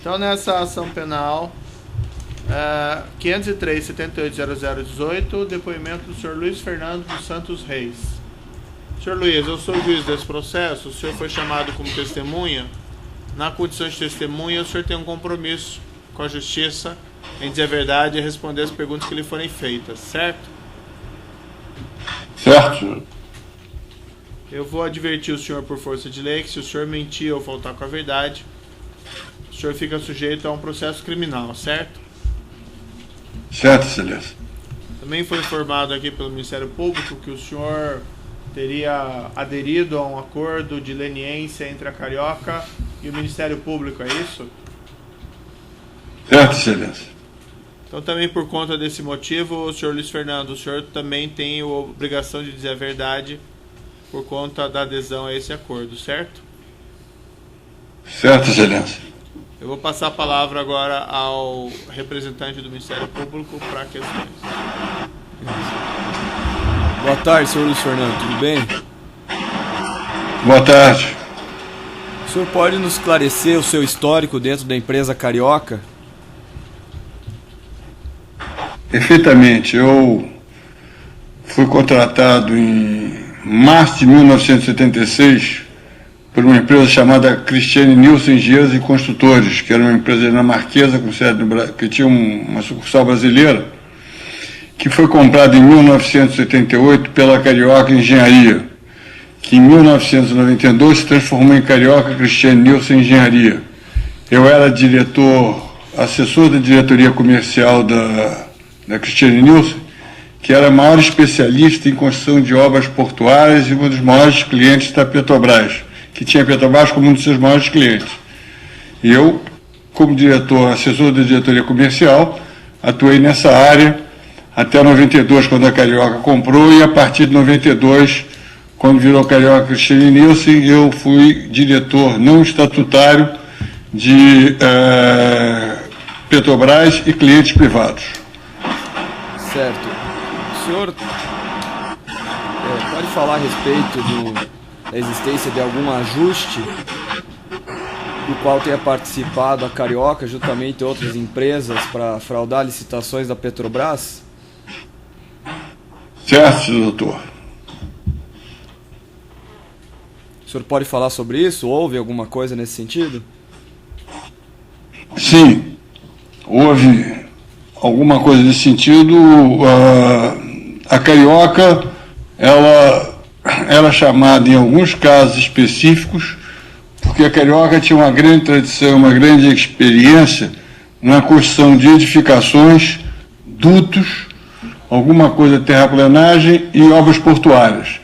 Então, nessa ação penal 503-780018, depoimento do senhor Luiz Fernando dos Santos Reis. Senhor Luiz, eu sou o juiz desse processo, o senhor foi chamado como testemunha. Na condição de testemunha, o senhor tem um compromisso com a justiça em dizer a verdade e responder as perguntas que lhe forem feitas, certo? Certo. Eu vou advertir o senhor por força de lei que se o senhor mentir ou faltar com a verdade, o senhor fica sujeito a um processo criminal, certo? Certo, excelência. Também foi informado aqui pelo Ministério Público que o senhor teria aderido a um acordo de leniência entre a Carioca e o Ministério Público, é isso? Certo, excelência. Então, também por conta desse motivo, o senhor Luiz Fernando, o senhor também tem a obrigação de dizer a verdade por conta da adesão a esse acordo, certo? Certo, excelência. Eu vou passar a palavra agora ao representante do Ministério Público para questões. Boa tarde, senhor Luiz Fernando, tudo bem? Boa tarde. O senhor pode nos esclarecer o seu histórico dentro da empresa Carioca? Perfeitamente. Eu fui contratado em março de 1976 por uma empresa chamada Cristiane Nilson Engenheiros e Construtores, que era uma empresa dinamarquesa com sede no Brasil, que tinha uma sucursal brasileira, que foi comprada em 1988 pela Carioca Engenharia, que em 1992 se transformou em Carioca Cristiane Nilson Engenharia. Eu era assessor da diretoria comercial da Cristiane Nilson, que era a maior especialista em construção de obras portuárias e um dos maiores clientes da Petrobras, que tinha a Petrobras como um dos seus maiores clientes. E eu, como assessor da diretoria comercial, atuei nessa área até 92, quando a Carioca comprou, e a partir de 92, quando virou Carioca Cristiane Nilson, eu fui diretor não estatutário de Petrobras e clientes privados. Certo. O senhor pode falar a respeito da existência de algum ajuste do qual tenha participado a Carioca, juntamente outras empresas, para fraudar licitações da Petrobras? Certo, doutor. O senhor pode falar sobre isso? Houve alguma coisa nesse sentido? Sim, houve alguma coisa nesse sentido. A Carioca, ela era chamada em alguns casos específicos, porque a Carioca tinha uma grande tradição, uma grande experiência na construção de edificações, dutos, alguma coisa de terraplenagem e obras portuárias.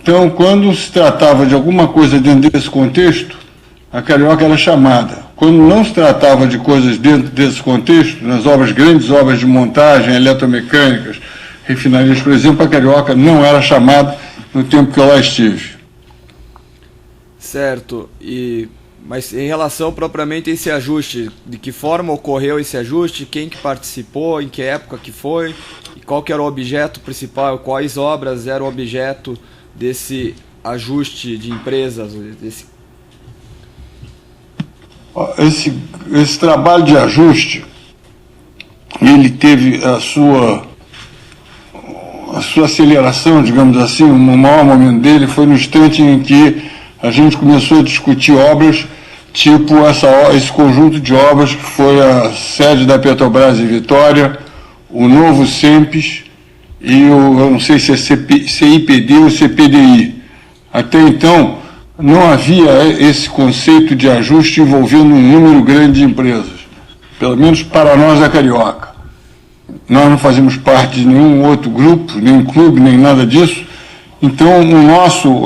Então, quando se tratava de alguma coisa dentro desse contexto, a Carioca era chamada. Quando não se tratava de coisas dentro desse contexto, nas grandes obras de montagem, eletromecânicas, refinarias, por exemplo, a Carioca não era chamada no tempo que eu lá estive. Certo. Mas em relação propriamente a esse ajuste, de que forma ocorreu esse ajuste, quem que participou, em que época que foi, e qual que era o objeto principal, quais obras eram o objeto desse ajuste de empresas? Esse trabalho de ajuste, ele teve a sua aceleração, digamos assim, o maior momento dele foi no instante em que a gente começou a discutir obras, tipo esse conjunto de obras que foi a sede da Petrobras em Vitória, o novo SEMPES e eu não sei se é CIPD ou CPDI. Até então, não havia esse conceito de ajuste envolvendo um número grande de empresas, pelo menos para nós da Carioca. Nós não fazemos parte de nenhum outro grupo, nem clube, nem nada disso. Então,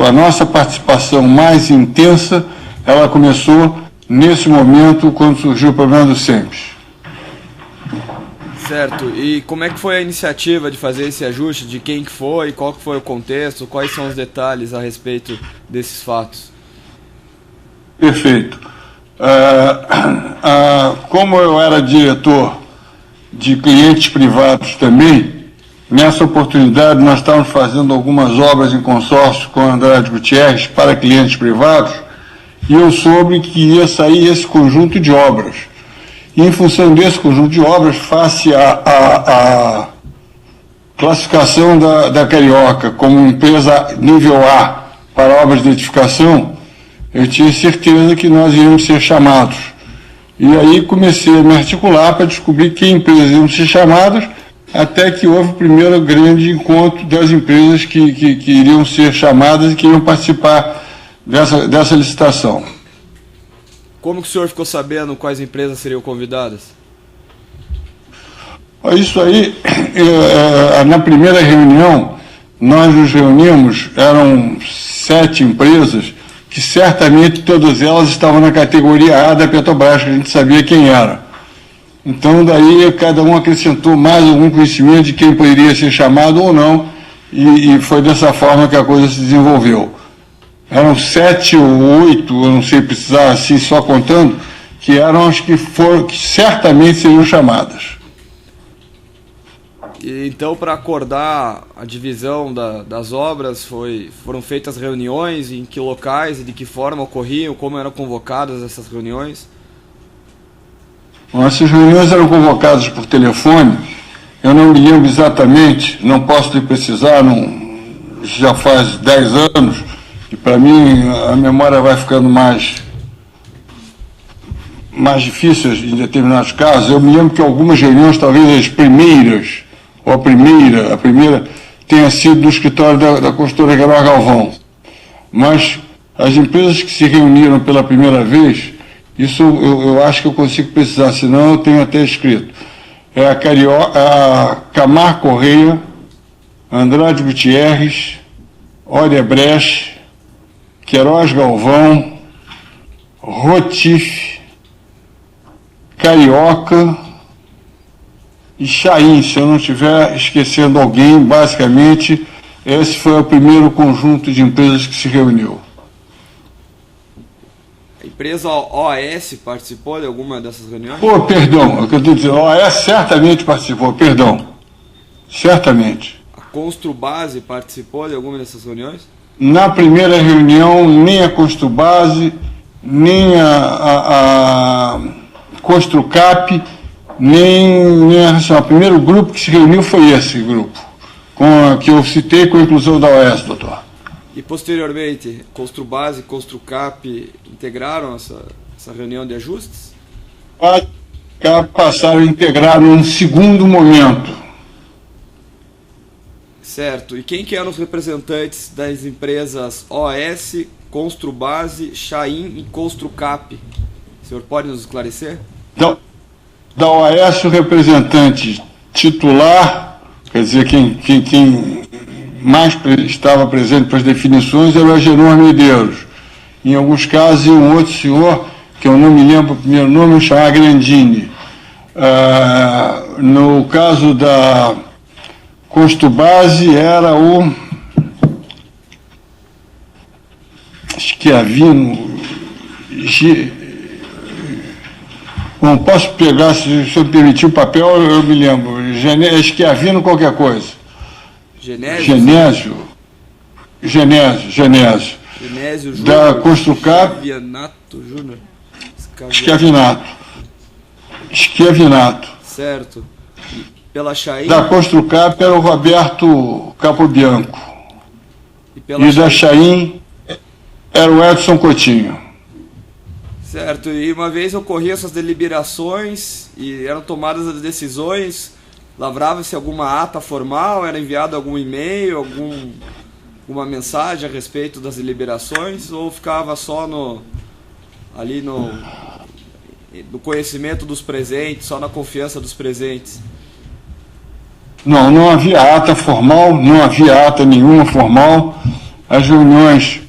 a nossa participação mais intensa, ela começou nesse momento, quando surgiu o problema do SEMPES. Certo. E como é que foi a iniciativa de fazer esse ajuste? De quem que foi? Qual que foi o contexto? Quais são os detalhes a respeito desses fatos? Perfeito. Como eu era diretor de clientes privados também, nessa oportunidade nós estávamos fazendo algumas obras em consórcio com Andrade Gutierrez para clientes privados e eu soube que ia sair esse conjunto de obras. E, em função desse conjunto de obras, face à classificação da Carioca como empresa nível A para obras de edificação, eu tinha certeza que nós íamos ser chamados. E aí comecei a me articular para descobrir que empresas iam ser chamadas, até que houve o primeiro grande encontro das empresas que iriam ser chamadas e que iriam participar dessa licitação. Como que o senhor ficou sabendo quais empresas seriam convidadas? Isso aí, na primeira reunião, nós nos reunimos, eram 7 empresas, que certamente todas elas estavam na categoria A da Petrobras, que a gente sabia quem era. Então, daí, cada um acrescentou mais algum conhecimento de quem poderia ser chamado ou não, e foi dessa forma que a coisa se desenvolveu. Eram 7 ou 8, eu não sei precisar assim, só contando, que eram as que certamente seriam chamadas. E, então, para acordar a divisão das obras, foram feitas reuniões, em que locais e de que forma ocorriam, como eram convocadas essas reuniões? Bom, essas reuniões eram convocadas por telefone, eu não me lembro exatamente, não posso lhe precisar, já faz 10 anos, e para mim a memória vai ficando mais difícil em determinados casos. Eu me lembro que algumas reuniões, talvez as primeiras, ou a primeira tenha sido no escritório da construtora Queiroz Galvão. Mas as empresas que se reuniram pela primeira vez, isso eu acho que eu consigo precisar, senão eu tenho até escrito. É a Camargo Correia, Andrade Gutierrez, Odebrecht, Queiroz Galvão, Rotif, Carioca e Chain. Se eu não estiver esquecendo alguém, basicamente, esse foi o primeiro conjunto de empresas que se reuniu. A empresa OAS participou de alguma dessas reuniões? Perdão, o que eu estou dizendo, a OAS certamente participou, perdão. Certamente. A Construbase participou de alguma dessas reuniões? Na primeira reunião, nem a Construbase, nem a Construcap, nem a Racional. O primeiro grupo que se reuniu foi esse grupo, que eu citei com a inclusão da OAS, doutor. E posteriormente, Construbase e Construcap integraram essa reunião de ajustes? Passaram a integrar num segundo momento. Certo. E quem que eram os representantes das empresas OAS, Construbase, Chain e Construcap? O senhor pode nos esclarecer? Da OAS, o representante titular, quer dizer, quem mais estava presente para as definições era o Agenor Medeiros. Em alguns casos, um outro senhor, que eu não me lembro o primeiro nome, eu chamava Grandini. No caso da Construbase, era o Schiavino. Bom, posso pegar, se o senhor permitir o papel, eu me lembro. Schiavino qualquer coisa. Genésio Júnior. Da Construcap. Schiavinato. Certo. E pela Chain? Da Construcap era o Roberto Capobianco. E da Chain era o Edson Coutinho. Certo. E uma vez ocorriam essas deliberações e eram tomadas as decisões, lavrava-se alguma ata formal, era enviado algum e-mail, alguma mensagem a respeito das deliberações, ou ficava só no conhecimento dos presentes, só na confiança dos presentes? Não havia ata formal, não havia ata nenhuma formal. As reuniões,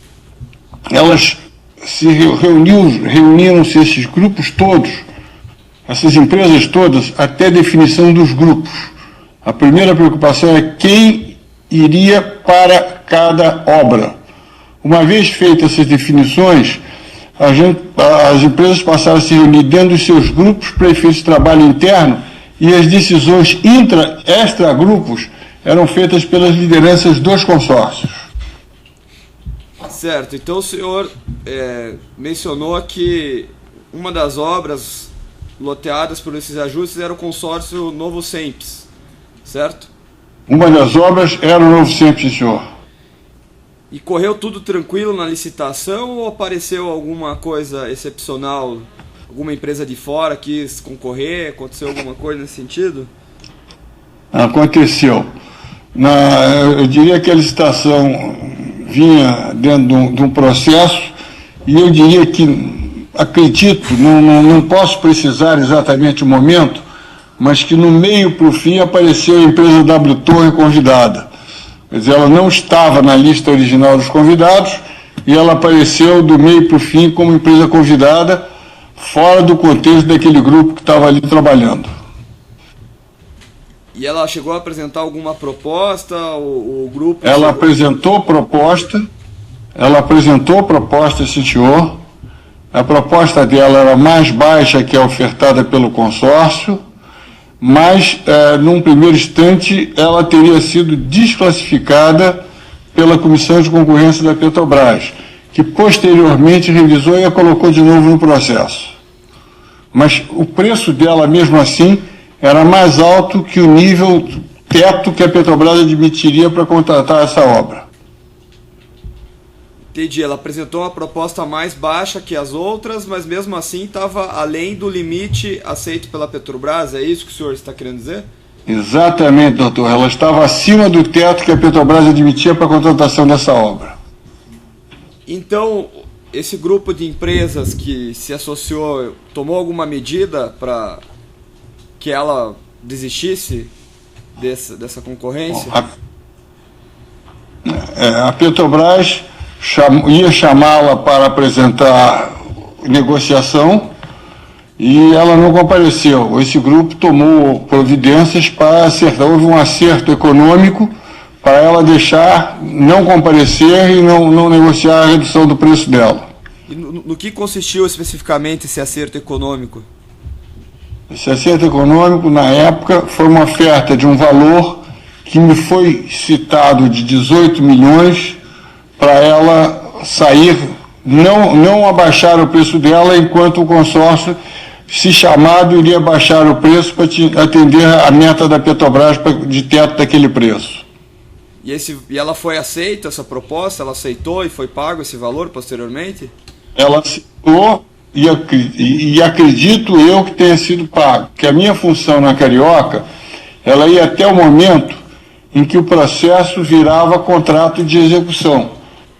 elas se reuniram-se esses grupos todos, essas empresas todas, até a definição dos grupos. A primeira preocupação é quem iria para cada obra. Uma vez feitas essas definições, as empresas passaram a se reunir dentro dos seus grupos para efeitos de trabalho interno, e as decisões extra-grupos eram feitas pelas lideranças dos consórcios. Certo, então o senhor mencionou que uma das obras loteadas por esses ajustes era o consórcio Novo Sempre, certo? Uma das obras era o Novo Sempre, senhor. E correu tudo tranquilo na licitação ou apareceu alguma coisa excepcional? Alguma empresa de fora quis concorrer? Aconteceu alguma coisa nesse sentido? Aconteceu. Eu diria que a licitação vinha dentro de um processo e eu diria que, acredito, não posso precisar exatamente o momento, mas que no meio para o fim apareceu a empresa W Torre convidada. Quer dizer, ela não estava na lista original dos convidados e ela apareceu do meio para o fim como empresa convidada, fora do contexto daquele grupo que estava ali trabalhando. E ela chegou a apresentar alguma proposta? O grupo... Ela apresentou proposta, sim, senhor. A proposta dela era mais baixa que a ofertada pelo consórcio, mas, num primeiro instante, ela teria sido desclassificada pela Comissão de Concorrência da Petrobras, que posteriormente revisou e a colocou de novo no processo. Mas o preço dela, mesmo assim, era mais alto que o nível teto que a Petrobras admitiria para contratar essa obra. Entendi, ela apresentou uma proposta mais baixa que as outras, mas mesmo assim estava além do limite aceito pela Petrobras, é isso que o senhor está querendo dizer? Exatamente, doutor. Ela estava acima do teto que a Petrobras admitia para a contratação dessa obra. Então, esse grupo de empresas que se associou tomou alguma medida para que ela desistisse dessa concorrência? A Petrobras ia chamá-la para apresentar negociação e ela não compareceu. Esse grupo tomou providências para acertar. Houve um acerto econômico para ela não comparecer e não negociar a redução do preço dela. E no que consistiu especificamente esse acerto econômico? Esse acerto econômico, na época, foi uma oferta de um valor que me foi citado de 18 milhões para ela sair, não abaixar o preço dela, enquanto o consórcio, se chamado, iria baixar o preço para atender a meta da Petrobras de teto daquele preço. E ela foi aceita, essa proposta? Ela aceitou e foi pago esse valor posteriormente? Ela aceitou e acredito eu que tenha sido pago, que a minha função na Carioca, ela ia até o momento em que o processo virava contrato de execução.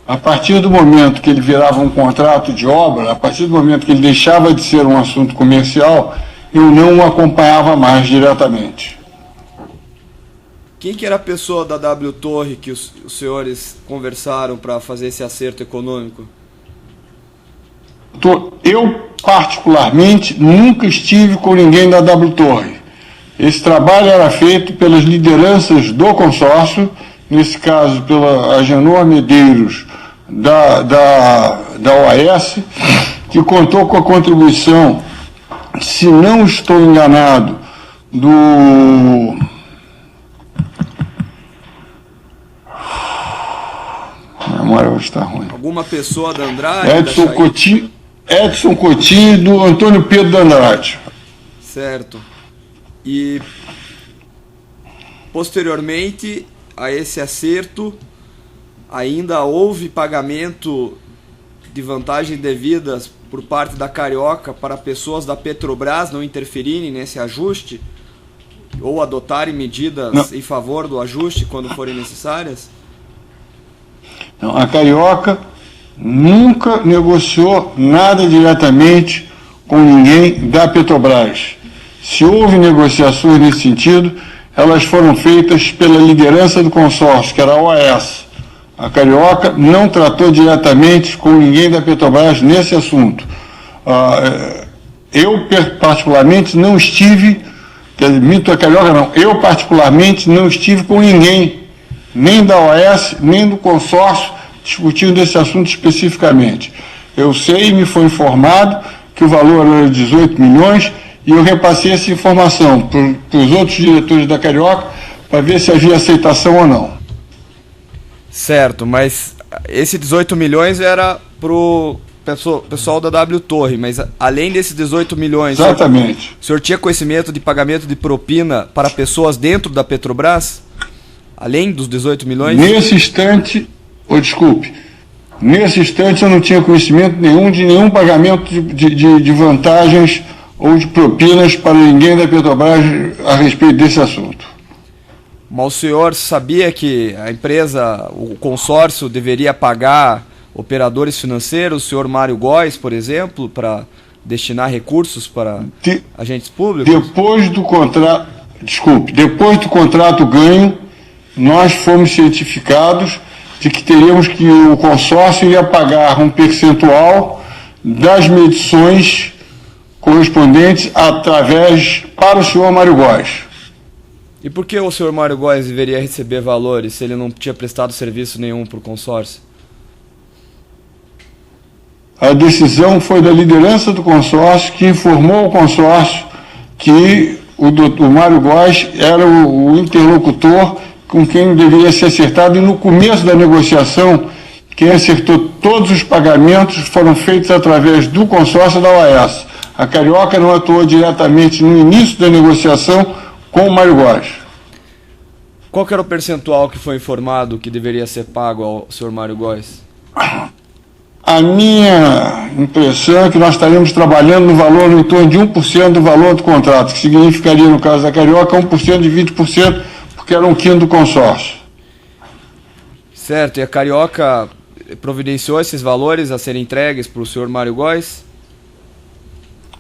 A partir do momento que ele virava um contrato de obra, a partir do momento que ele deixava de ser um assunto comercial, eu não o acompanhava mais diretamente. Quem que era a pessoa da W Torre que os senhores conversaram para fazer esse acerto econômico? Eu, particularmente, nunca estive com ninguém da W Torre. Esse trabalho era feito pelas lideranças do consórcio, nesse caso pela Agenor Medeiros, da OAS, que contou com a contribuição, se não estou enganado, A memória hoje está ruim. Alguma pessoa da Andrade? Edson Coutinho e do Antônio Pedro da Andrade. Certo. E posteriormente a esse acerto, ainda houve pagamento de vantagens devidas por parte da Carioca para pessoas da Petrobras não interferirem nesse ajuste ou adotarem medidas em favor do ajuste quando forem necessárias? Não, a Carioca nunca negociou nada diretamente com ninguém da Petrobras. Se houve negociações nesse sentido, elas foram feitas pela liderança do consórcio, que era a OAS. A Carioca não tratou diretamente com ninguém da Petrobras nesse assunto. Eu, particularmente, não estive, mito a Carioca não, eu, particularmente, não estive com ninguém, nem da OAS, nem do consórcio, discutindo esse assunto especificamente. Eu sei e me foi informado que o valor era 18 milhões e eu repassei essa informação para os outros diretores da Carioca para ver se havia aceitação ou não. Certo, mas esse 18 milhões era pro pessoal da W Torre, mas além desses 18 milhões... Exatamente. O senhor tinha conhecimento de pagamento de propina para pessoas dentro da Petrobras? Além dos 18 milhões? Nesse instante, nesse instante eu não tinha conhecimento nenhum de nenhum pagamento de vantagens ou de propinas para ninguém da Petrobras a respeito desse assunto. Mas o senhor sabia que a empresa, o consórcio, deveria pagar operadores financeiros, o senhor Mário Góes, por exemplo, para destinar recursos para agentes públicos? Depois do contrato ganho, nós fomos cientificados de que teríamos que o consórcio ia pagar um percentual das medições correspondentes para o senhor Mário Góes. E por que o senhor Mário Góes deveria receber valores se ele não tinha prestado serviço nenhum para o consórcio? A decisão foi da liderança do consórcio, que informou ao consórcio que o Mário Góes era o interlocutor com quem deveria ser acertado, e no começo da negociação, quem acertou todos os pagamentos foram feitos através do consórcio da OAS. A Carioca não atuou diretamente no início da negociação com o Mário Góes. Qual que era o percentual que foi informado que deveria ser pago ao senhor Mário Góes? A minha impressão é que nós estaríamos trabalhando no valor em torno de 1% do valor do contrato, que significaria, no caso da Carioca, 1% de 20%, porque era um quinto do consórcio. Certo, e a Carioca providenciou esses valores a serem entregues para o senhor Mário Góes?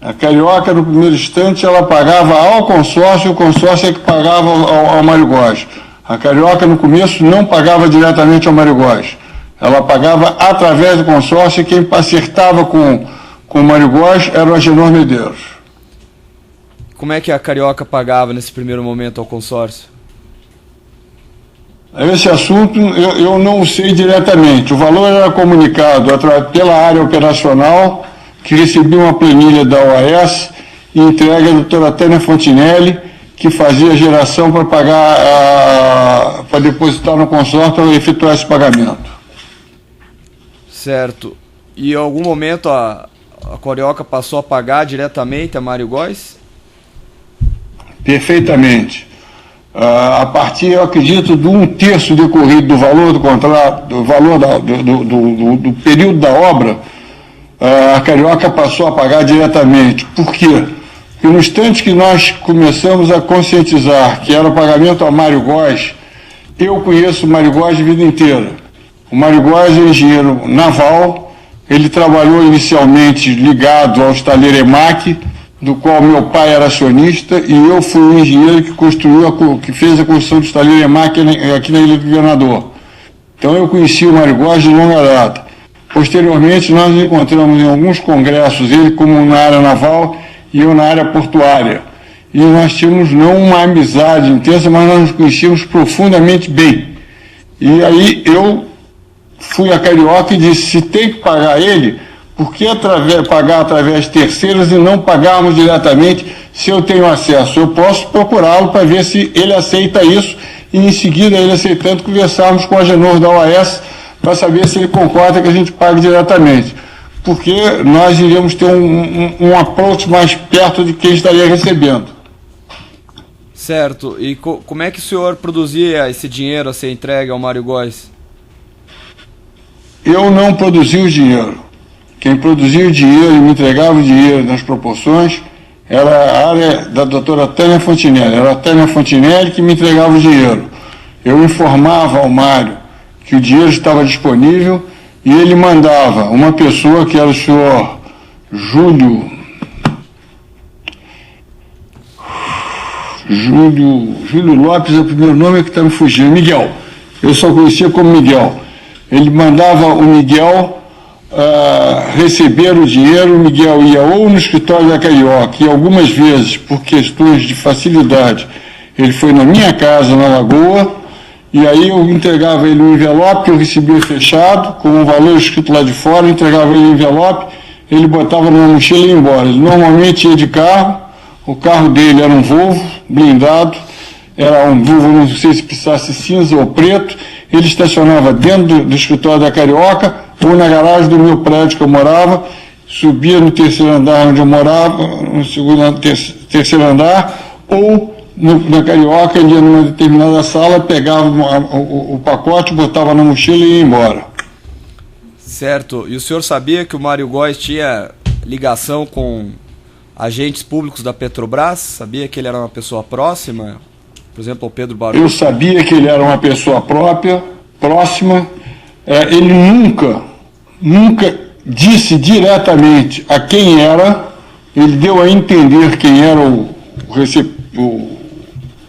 A Carioca, no primeiro instante, ela pagava ao consórcio, e o consórcio é que pagava ao Mário Góes. A Carioca, no começo, não pagava diretamente ao Mário Góes. Ela pagava através do consórcio, e quem acertava com o Mário Góes era o Agenor Medeiros. Como é que a Carioca pagava nesse primeiro momento ao consórcio? Esse assunto eu não sei diretamente. O valor era comunicado pela área operacional, que recebia uma planilha da OAS e entregue à doutora Tânia Fontinelli, que fazia a geração para pagar, para depositar no consórcio para efetuar esse pagamento. Certo. E em algum momento a Carioca passou a pagar diretamente a Mário Góes? Perfeitamente. A partir, eu acredito, de 1/3 decorrido do valor do contrato, do valor do período da obra, a Carioca passou a pagar diretamente. Por quê? Porque no instante que nós começamos a conscientizar que era o pagamento ao Mário Góes, eu conheço o Mário Góes de vida inteira. O Mário Góes é engenheiro naval, ele trabalhou inicialmente ligado ao estaleiro EMAC, do qual meu pai era acionista, e eu fui o engenheiro que fez a construção do estaleiro EMAC aqui na Ilha do Governador. Então eu conheci o Mário Góes de longa data. Posteriormente, nós nos encontramos em alguns congressos, ele como na área naval e eu na área portuária. E nós tínhamos não uma amizade intensa, mas nós nos conhecíamos profundamente bem. E aí eu fui a Carioca e disse, se tem que pagar ele, por que pagar através de terceiros e não pagarmos diretamente se eu tenho acesso? Eu posso procurá-lo para ver se ele aceita isso, e em seguida, ele aceitando, conversarmos com o Agenor da OAS para saber se ele concorda que a gente pague diretamente. Porque nós iríamos ter um approach mais perto de quem estaria recebendo. Certo. E como é que o senhor produzia esse dinheiro a ser entregue ao Mário Góes? Eu não produzi o dinheiro. Quem produzia o dinheiro e me entregava o dinheiro nas proporções era a área da doutora Tânia Fontinelli. Era a Tânia Fontinelli que me entregava o dinheiro. Eu informava ao Mário que o dinheiro estava disponível e ele mandava uma pessoa, que era o senhor Júlio Lopes, é o primeiro nome que está me fugindo, Miguel. Eu só conhecia como Miguel. Ele mandava o Miguel receber o dinheiro. O Miguel ia ou no escritório da Carioca, e algumas vezes, por questões de facilidade, ele foi na minha casa, na Lagoa, e aí eu entregava ele um envelope que eu recebia fechado, com um valor escrito lá de fora, eu entregava ele um envelope, ele botava numa mochila e ia embora. Ele normalmente ia de carro, o carro dele era um Volvo blindado, era um Volvo, não sei se precisasse cinza ou preto, ele estacionava dentro do escritório da Carioca ou na garagem do meu prédio que eu morava, subia no terceiro andar onde eu morava, no terceiro andar, ou na Carioca, ele ia numa determinada sala, pegava o pacote, botava na mochila e ia embora. Certo. E o senhor sabia que o Mário Góes tinha ligação com agentes públicos da Petrobras? Sabia que ele era uma pessoa próxima? Por exemplo, o Pedro Baruch? Eu sabia que ele era uma pessoa próxima. Ele nunca disse diretamente a quem era. Ele deu a entender quem era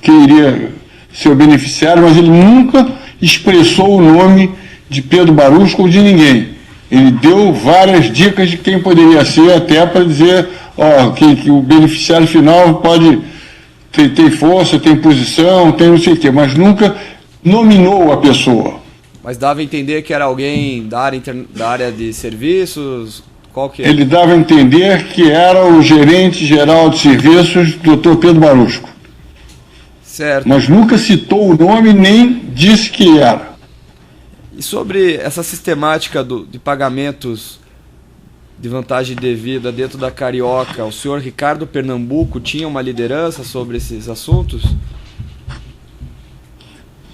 quem iria ser o beneficiário, mas ele nunca expressou o nome de Pedro Baruch ou de ninguém. Ele deu várias dicas de quem poderia ser, até para dizer que o beneficiário final pode ter força, tem posição, tem não sei o quê, mas nunca nominou a pessoa. Mas dava a entender que era alguém da área de serviços? Qual que é? Ele dava a entender que era o gerente geral de serviços, Dr. Pedro Baruch. Certo. Mas nunca citou o nome, nem disse que era. E sobre essa sistemática de pagamentos de vantagem devida dentro da Carioca, o senhor Ricardo Pernambuco tinha uma liderança sobre esses assuntos?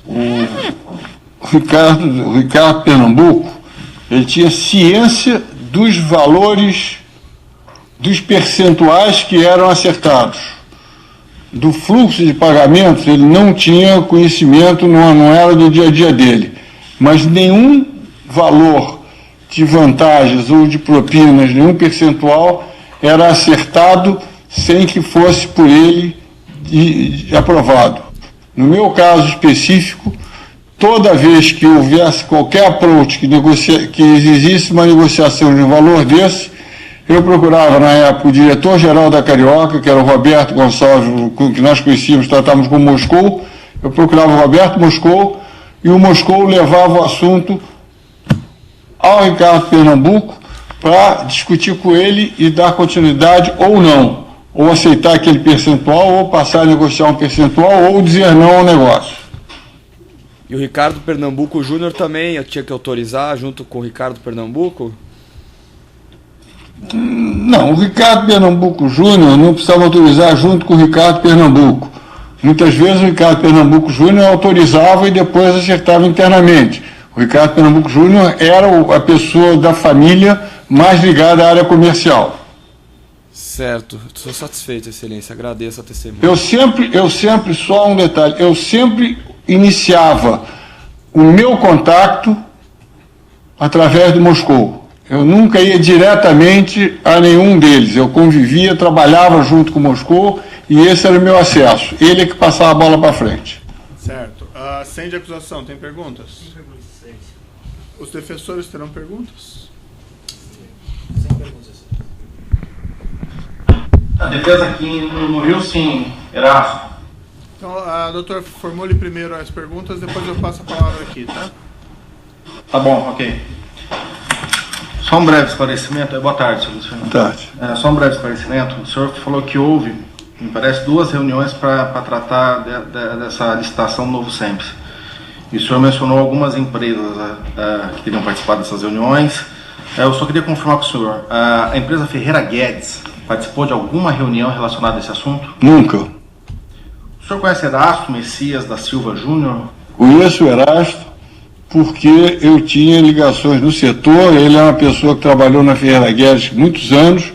O Ricardo Pernambuco, ele tinha ciência dos valores, dos percentuais que eram acertados. Do fluxo de pagamentos, ele não tinha conhecimento, não era do dia a dia dele. Mas nenhum valor de vantagens ou de propinas, nenhum percentual era acertado sem que fosse por ele aprovado. No meu caso específico, toda vez que houvesse qualquer approach que exigisse uma negociação de um valor desse, eu procurava, na época, o diretor-geral da Carioca, que era o Roberto Gonçalves, que nós conhecíamos, tratávamos com Moscou. Eu procurava o Roberto Moscou, e o Moscou levava o assunto ao Ricardo Pernambuco para discutir com ele e dar continuidade ou não, ou aceitar aquele percentual, ou passar a negociar um percentual, ou dizer não ao negócio. E o Ricardo Pernambuco Júnior também eu tinha que autorizar junto com o Ricardo Pernambuco? Não, o Ricardo Pernambuco Júnior não precisava autorizar junto com o Ricardo Pernambuco. Muitas vezes o Ricardo Pernambuco Júnior autorizava e depois acertava internamente. O Ricardo Pernambuco Júnior era a pessoa da família mais ligada à área comercial. Certo, estou satisfeito, Excelência, agradeço a testemunha. Eu sempre, só um detalhe, eu sempre iniciava o meu contato através do Moscou. Eu nunca ia diretamente a nenhum deles. Eu convivia, trabalhava junto com o Moscou e esse era o meu acesso. Ele é que passava a bola para frente. Certo. Sem de acusação, tem perguntas? Os defensores terão perguntas? Sem perguntas. A defesa aqui no Rio, sim, Erasto. Então, doutor, formule primeiro as perguntas, depois eu passo a palavra aqui, tá? Tá bom, ok. Só um breve esclarecimento. Boa tarde, senhor Luiz Fernando. Boa tarde. Só um breve esclarecimento. O senhor falou que houve, me parece, 2 reuniões para tratar dessa licitação do novo SEMPS. E o senhor mencionou algumas empresas que teriam participado dessas reuniões. Eu só queria confirmar com o senhor. A empresa Ferreira Guedes participou de alguma reunião relacionada a esse assunto? Nunca. O senhor conhece Erasto Messias da Silva Júnior? Conheço o Erasto porque eu tinha ligações no setor. Ele é uma pessoa que trabalhou na Ferreira Guedes muitos anos.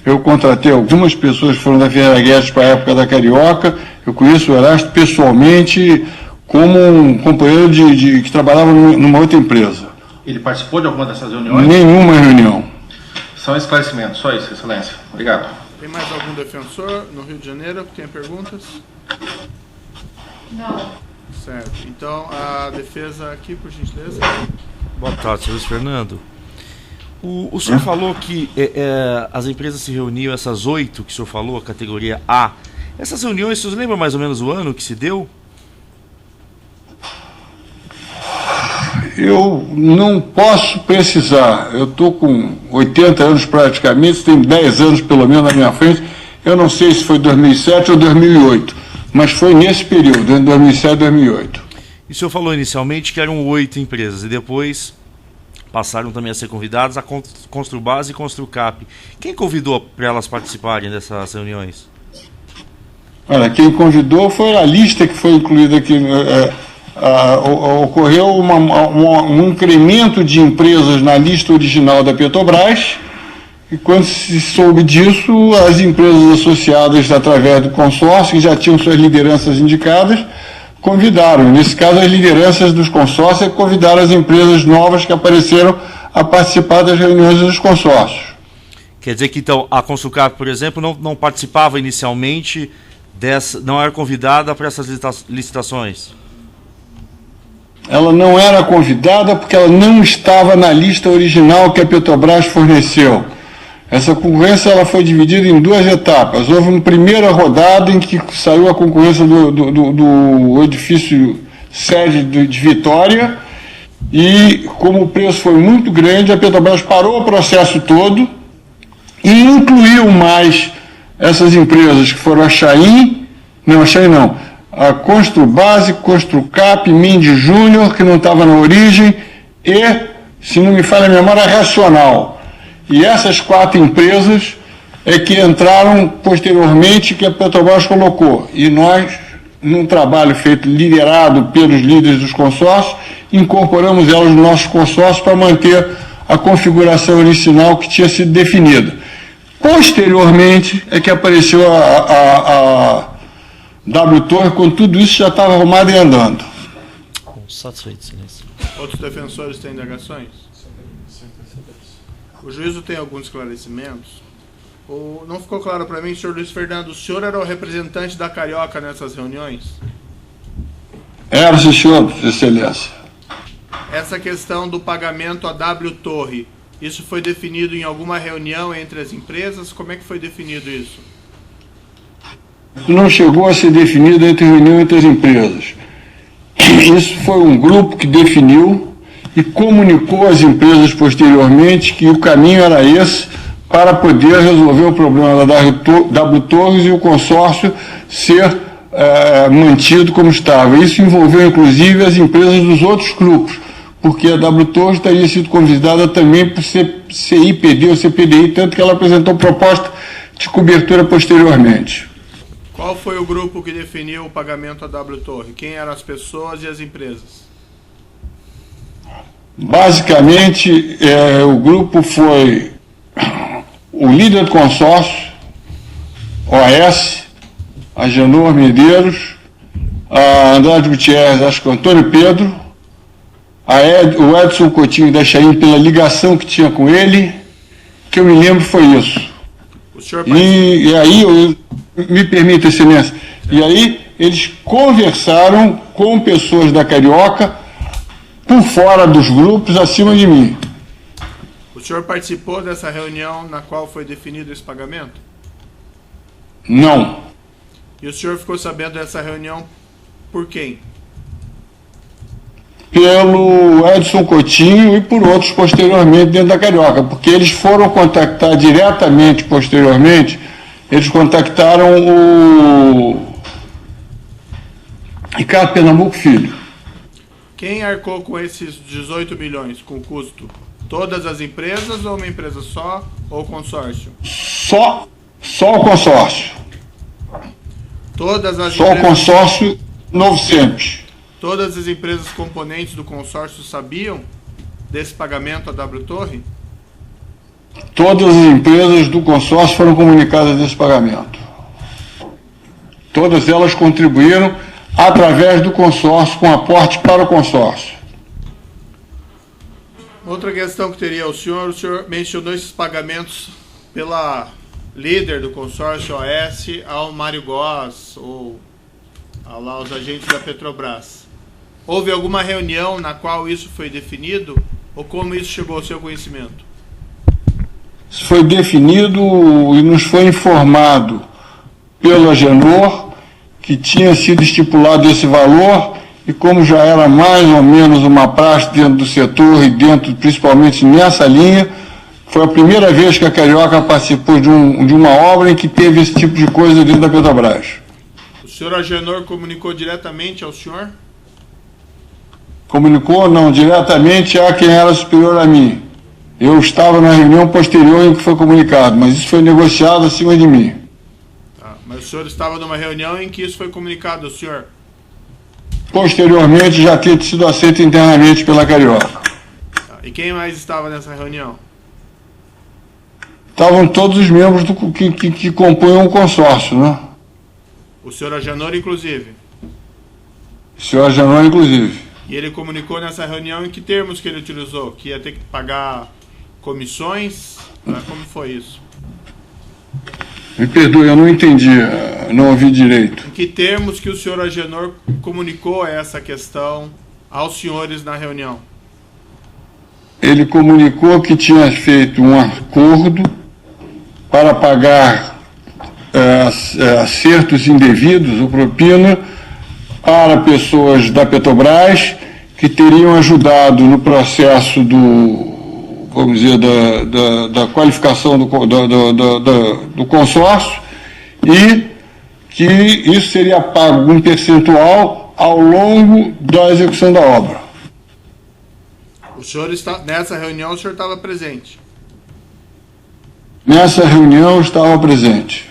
Eu contratei algumas pessoas que foram da Ferreira Guedes para a época da Carioca. Eu conheço o Erasto pessoalmente como um companheiro que trabalhava numa outra empresa. Ele participou de alguma dessas reuniões? Nenhuma reunião. São esclarecimentos, só isso, Excelência. Obrigado. Tem mais algum defensor no Rio de Janeiro que tenha perguntas? Não. Certo. Então, a defesa aqui, por gentileza. Boa tarde, senhor Luiz Fernando. O senhor falou que as empresas se reuniam, essas 8 que o senhor falou, a categoria A. Essas reuniões, o senhor lembra mais ou menos o ano que se deu? Eu não posso precisar. Eu estou com 80 anos praticamente, tem 10 anos pelo menos na minha frente. Eu não sei se foi 2007 ou 2008, mas foi nesse período, entre 2007 e 2008. E o senhor falou inicialmente que eram 8 empresas e depois passaram também a ser convidadas a Construbase e Construcap. Quem convidou para elas participarem dessas reuniões? Olha, quem convidou foi a lista que foi incluída aqui. Ocorreu um incremento de empresas na lista original da Petrobras, e quando se soube disso, as empresas associadas através do consórcio, que já tinham suas lideranças indicadas, convidaram. Nesse caso, as lideranças dos consórcios convidaram as empresas novas que apareceram a participar das reuniões dos consórcios. Quer dizer que então a Construcap, por exemplo, não participava inicialmente não era convidada para essas licitações? Ela não era convidada porque ela não estava na lista original que a Petrobras forneceu. Essa concorrência ela foi dividida em 2 etapas. Houve uma primeira rodada em que saiu a concorrência do edifício sede de Vitória, e como o preço foi muito grande, a Petrobras parou o processo todo e incluiu mais essas empresas que foram a Construbase, Construcap, Mindy Júnior, que não estava na origem, e, se não me falha a memória, Racional. E essas 4 empresas é que entraram posteriormente, que a Petrobras colocou. E nós, num trabalho feito, liderado pelos líderes dos consórcios, incorporamos elas no nosso consórcio para manter a configuração original que tinha sido definida. Posteriormente é que apareceu a W Torre, quando tudo isso já estava arrumado e andando. Satisfeito, silêncio. Outros defensores têm indagações? O juízo tem alguns esclarecimentos. Não ficou claro para mim, senhor Luiz Fernando, o senhor era o representante da Carioca nessas reuniões? Era, senhor, excelência. Essa questão do pagamento a W Torre, isso foi definido em alguma reunião entre as empresas? Como é que foi definido isso? Não chegou a ser definido reunião entre as empresas. Isso foi um grupo que definiu e comunicou às empresas posteriormente que o caminho era esse para poder resolver o problema da W Torres e o consórcio ser mantido como estava. Isso envolveu inclusive as empresas dos outros grupos, porque a W Torres teria sido convidada também por CIPD ou CPDI, tanto que ela apresentou proposta de cobertura posteriormente. Qual foi o grupo que definiu o pagamento à W Torre? Quem eram as pessoas e as empresas? Basicamente, o grupo foi o líder do consórcio, OAS, a Janor Medeiros, a Andrade Gutierrez, acho que o Antônio Pedro, o Edson Coutinho da Chaim, pela ligação que tinha com ele, que eu me lembro foi isso. O senhor e aí, me permita, excelência, e aí eles conversaram com pessoas da Carioca por fora dos grupos, acima de mim. O senhor participou dessa reunião na qual foi definido esse pagamento? Não. E o senhor ficou sabendo dessa reunião por quem? Pelo Edson Coutinho e por outros posteriormente dentro da Carioca, porque eles foram contactar diretamente posteriormente, eles contactaram o Ricardo Pernambuco Filho. Quem arcou com esses 18 milhões, com custo? Todas as empresas ou uma empresa só, ou consórcio? Só o consórcio. Todas as só empresas... o consórcio Novo Sempre. Todas as empresas componentes do consórcio sabiam desse pagamento à W Torre? Todas as empresas do consórcio foram comunicadas desse pagamento. Todas elas contribuíram através do consórcio, com aporte para o consórcio. Outra questão que teria o senhor mencionou esses pagamentos pela líder do consórcio OS ao Mário Góes, ou aos agentes da Petrobras. Houve alguma reunião na qual isso foi definido, ou como isso chegou ao seu conhecimento? Isso foi definido e nos foi informado pela Agenor que tinha sido estipulado esse valor, e como já era mais ou menos uma praxe dentro do setor e dentro, principalmente nessa linha, foi a primeira vez que a Carioca participou de uma obra em que teve esse tipo de coisa dentro da Petrobras. O senhor Agenor comunicou diretamente ao senhor? Comunicou, não, diretamente a quem era superior a mim. Eu estava na reunião posterior em que foi comunicado, mas isso foi negociado acima de mim. Tá, mas o senhor estava numa reunião em que isso foi comunicado ao senhor? Posteriormente já tinha sido aceito internamente pela Carioca. Tá, e quem mais estava nessa reunião? Estavam todos os membros que compõem o consórcio, né? O senhor Agenor, inclusive? O senhor Agenor, inclusive. E ele comunicou nessa reunião em que termos que ele utilizou? Que ia ter que pagar comissões? Como foi isso? Me perdoe, eu não entendi, não ouvi direito. Em que termos que o senhor Agenor comunicou essa questão aos senhores na reunião? Ele comunicou que tinha feito um acordo para pagar acertos indevidos ou propina para pessoas da Petrobras que teriam ajudado no processo vamos dizer, da qualificação do consórcio, e que isso seria pago um percentual ao longo da execução da obra. O senhor nessa reunião o senhor estava presente? Nessa reunião eu estava presente.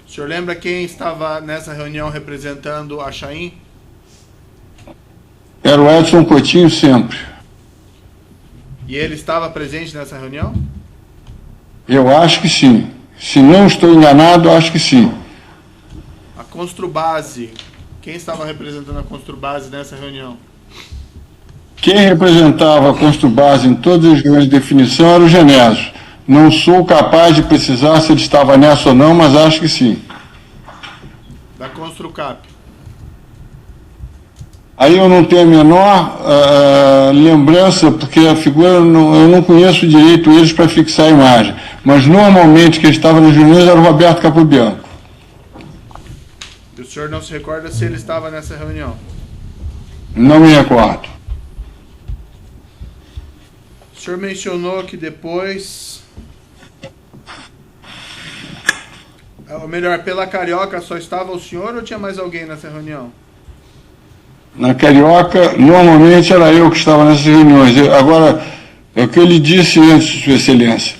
O senhor lembra quem estava nessa reunião representando a Chain? Era o Edson Coutinho sempre. E ele estava presente nessa reunião? Eu acho que sim. Se não estou enganado, acho que sim. A Construbase, quem estava representando a Construbase nessa reunião? Quem representava a Construbase em todas as reuniões de definição era o Genésio. Não sou capaz de precisar se ele estava nessa ou não, mas acho que sim. Da Construcap? Aí eu não tenho a menor lembrança, porque a figura, eu não conheço direito eles para fixar a imagem. Mas normalmente quem estava nas reuniões era o Roberto Capobianco. E o senhor não se recorda se ele estava nessa reunião? Não me recordo. O senhor mencionou que depois... Ou melhor, pela Carioca só estava o senhor ou tinha mais alguém nessa reunião? Na Carioca, normalmente era eu que estava nessas reuniões. Agora, é o que eu lhe disse antes, Sua Excelência.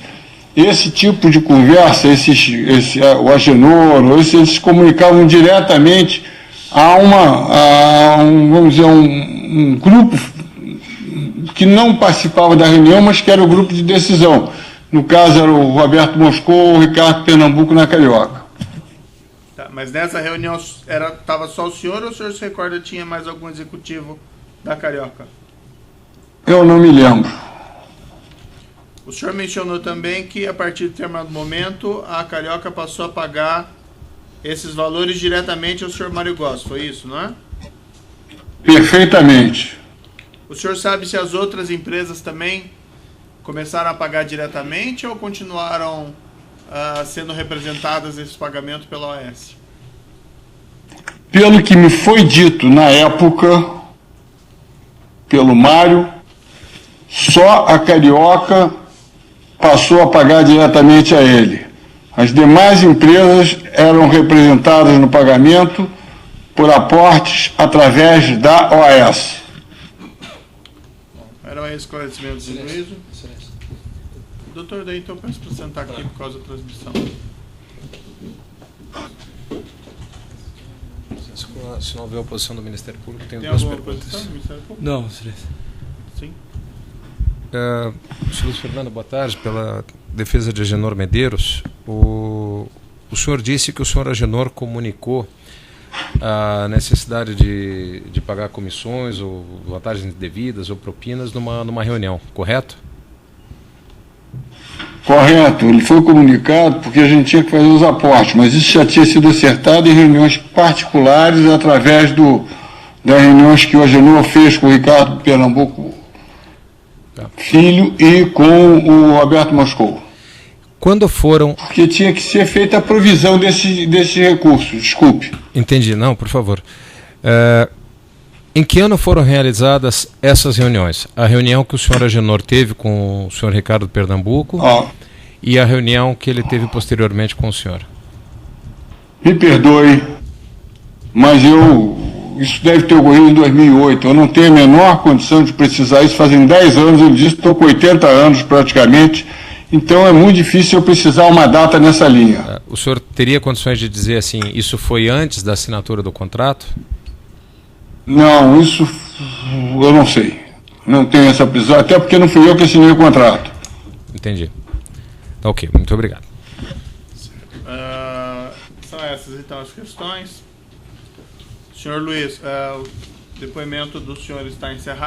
Esse tipo de conversa, o Agenor, eles se comunicavam diretamente vamos dizer, um grupo que não participava da reunião, mas que era o grupo de decisão. No caso, era o Roberto Moscou, o Ricardo Pernambuco na Carioca. Tá, mas nessa reunião estava só o senhor ou o senhor se recorda tinha mais algum executivo da Carioca? Eu não me lembro. O senhor mencionou também que a partir de determinado momento a Carioca passou a pagar esses valores diretamente ao senhor Mário Góes, foi isso, não é? Perfeitamente. O senhor sabe se as outras empresas também começaram a pagar diretamente ou continuaram sendo representadas esse pagamento pela OAS? Pelo que me foi dito na época, pelo Mário, só a Carioca passou a pagar diretamente a ele. As demais empresas eram representadas no pagamento por aportes através da OAS. Eram esclarecimentos de juízo. Doutor, daí então peço para sentar aqui por causa da transmissão. Se não houver oposição do Ministério Público, tenho Tem duas alguma perguntas. oposição do Ministério Público? Não, Excelência. Sim. Senhor Luiz Fernando, boa tarde. Pela defesa de Agenor Medeiros, o senhor disse que o senhor Agenor comunicou a necessidade de pagar comissões ou vantagens indevidas ou propinas numa reunião, correto? Correto, ele foi comunicado porque a gente tinha que fazer os aportes, mas isso já tinha sido acertado em reuniões particulares através das reuniões que o Agenor fez com o Ricardo Pernambuco Filho e com o Roberto Moscou. Quando foram... Porque tinha que ser feita a provisão desse recurso, desculpe. Entendi, não, por favor. Em que ano foram realizadas essas reuniões? A reunião que o senhor Agenor teve com o senhor Ricardo Pernambuco e a reunião que ele teve posteriormente com o senhor? Me perdoe, mas eu isso deve ter ocorrido em 2008. Eu não tenho a menor condição de precisar isso. Fazem 10 anos, eu disse, estou com 80 anos praticamente. Então é muito difícil eu precisar uma data nessa linha. O senhor teria condições de dizer assim, isso foi antes da assinatura do contrato? Não, isso eu não sei. Não tenho essa precisão, até porque não fui eu que assinei o contrato. Entendi. Ok, muito obrigado. São essas então as questões. Senhor Luiz, o depoimento do senhor está encerrado.